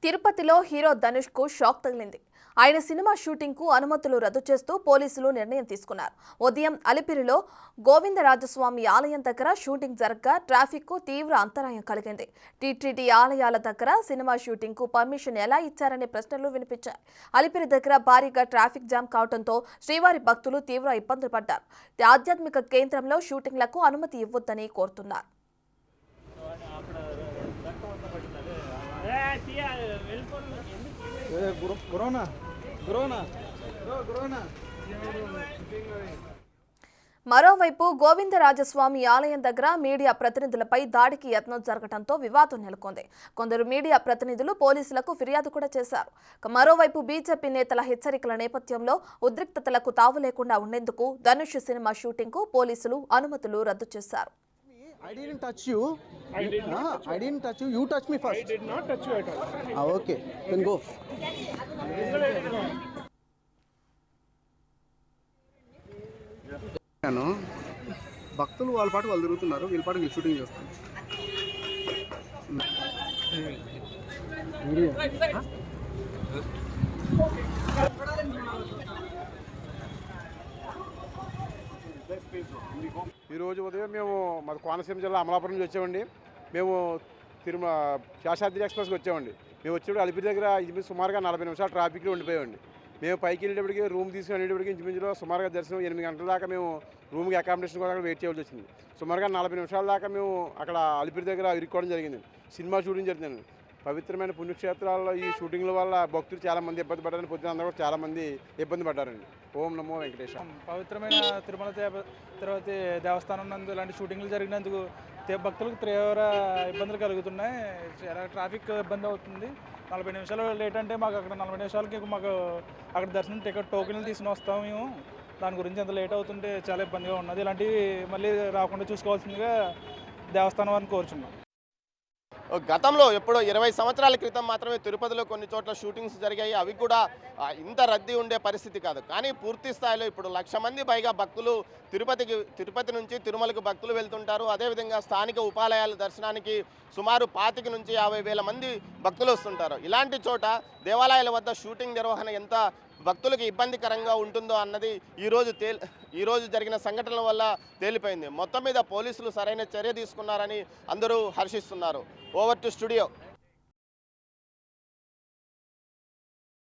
తిరుపతిలో హీరో ధనుష్ కు షాక్ తగిలింది. ఆయన సినిమా షూటింగ్ కు అనుమతులు రద్దు చేస్తూ పోలీసులు నిర్ణయం తీసుకున్నారు. ఉదయం అలిపిరిలో గోవిందరాజస్వామి ఆలయం దగ్గర షూటింగ్ జరగగా ట్రాఫిక్ కు తీవ్ర అంతరాయం కలిగింది. టీటీడీ ఆలయాల దగ్గర సినిమా షూటింగ్ కు పర్మిషన్ ఎలా ఇచ్చారనే ప్రశ్నలు వినిపించాయి. అలిపిరి దగ్గర భారీగా ట్రాఫిక్ జామ్ కావడంతో శ్రీవారి భక్తులు తీవ్ర ఇబ్బందులు పడ్డారు. ఆధ్యాత్మిక కేంద్రంలో షూటింగ్లకు అనుమతి ఇవ్వొద్దని కోరుతున్నారు. మరోవైపు గోవిందరాజస్వామి ఆలయం దగ్గర మీడియా ప్రతినిధులపై దాడికి యత్నం జరగడంతో వివాదం నెలకొంది. కొందరు మీడియా ప్రతినిధులు పోలీసులకు ఫిర్యాదు కూడా చేశారు. మరోవైపు బీజేపీ నేతల హెచ్చరికల నేపథ్యంలో ఉద్రిక్తతలకు తావు లేకుండా ఉండేందుకు ధనుష్ సినిమా షూటింగ్ కు పోలీసులు అనుమతులు రద్దు చేశారు. I didn't touch you. I didn't touch you. You touched me first. I did not touch you at all. Okay. Then go. భక్తులు వాళ్ళ పాటు వాళ్ళు తిరుగుతున్నారు, వీళ్ళ పాటు వీళ్ళు షూటింగ్ చేస్తారు. ఈరోజు ఉదయం మేము మాది కోనసీమ జిల్లా అమలాపురం నుంచి వచ్చామండి. మేము తిరుమల శేషాద్రి ఎక్స్ప్రెస్కి వచ్చామండి. మేము వచ్చేప్పుడు అలిపిరి దగ్గర సుమారుగా 40 నిమిషాలు ట్రాఫిక్లో ఉండిపోయామండి. మేము పైకి వెళ్ళేటప్పటికి రూమ్ తీసుకుని వెళ్ళేటప్పటికి ఇంచుమించులో సుమారుగా దర్శనం 8 గంటల దాకా మేము రూమ్కి అకామిడేషన్ కూడా వెయిట్ చేయవలసి వచ్చింది. సుమారుగా 40 నిమిషాల దాకా మేము అక్కడ అలిపిరి దగ్గర ఇరుక్కోవడం జరిగింది. సినిమా షూటింగ్ జరిగిందండి. పవిత్రమైన పుణ్యక్షేత్రాల్లో ఈ షూటింగ్ల వల్ల భక్తులు చాలామంది ఇబ్బంది పడ్డారని పొద్దున అందరూ కూడా చాలామంది ఇబ్బంది పడ్డారండి. ఓం నమో వెంకటేశ్వర. పవిత్రమైన తిరుమల తిరుపతి దేవస్థానం నందు ఇలాంటి షూటింగ్లు జరిగినందుకు భక్తులకు తీవ్ర ఇబ్బందులు కలుగుతున్నాయి. ట్రాఫిక్ ఇబ్బంది అవుతుంది. 40 నిమిషాలు లేట్ అంటే మాకు అక్కడ 40 నిమిషాలకి మాకు అక్కడ దర్శనం టికెట్ టోకెన్లు తీసుకుని వస్తాం. మేము దాని గురించి ఎంత లేట్ అవుతుంటే చాలా ఇబ్బందిగా ఉన్నది. ఇలాంటివి మళ్ళీ రాకుండా చూసుకోవాల్సిందిగా దేవస్థానం వారిని కోరుచున్నాం. గతంలో ఎప్పుడో 20 సంవత్సరాల క్రితం మాత్రమే తిరుపతిలో కొన్ని చోట్ల షూటింగ్స్ జరిగాయి. అవి కూడా ఇంత రద్దీ ఉండే పరిస్థితి కాదు. కానీ పూర్తి స్థాయిలో ఇప్పుడు 1,00,000 మంది పైగా భక్తులు తిరుపతి నుంచి తిరుమలకు భక్తులు వెళ్తుంటారు. అదేవిధంగా స్థానిక ఉపాలయాల దర్శనానికి సుమారు 25 నుంచి 50,000 మంది భక్తులు వస్తుంటారు. ఇలాంటి చోట దేవాలయాల వద్ద షూటింగ్ నిర్వహణ ఎంత భక్తులకు ఇబ్బందికరంగా ఉంటుందో అన్నది ఈరోజు జరిగిన సంఘటనల వల్ల తేలిపోయింది. మొత్తం మీద పోలీసులు సరైన చర్య తీసుకున్నారని అందరూ హర్షిస్తున్నారు. Over to studio.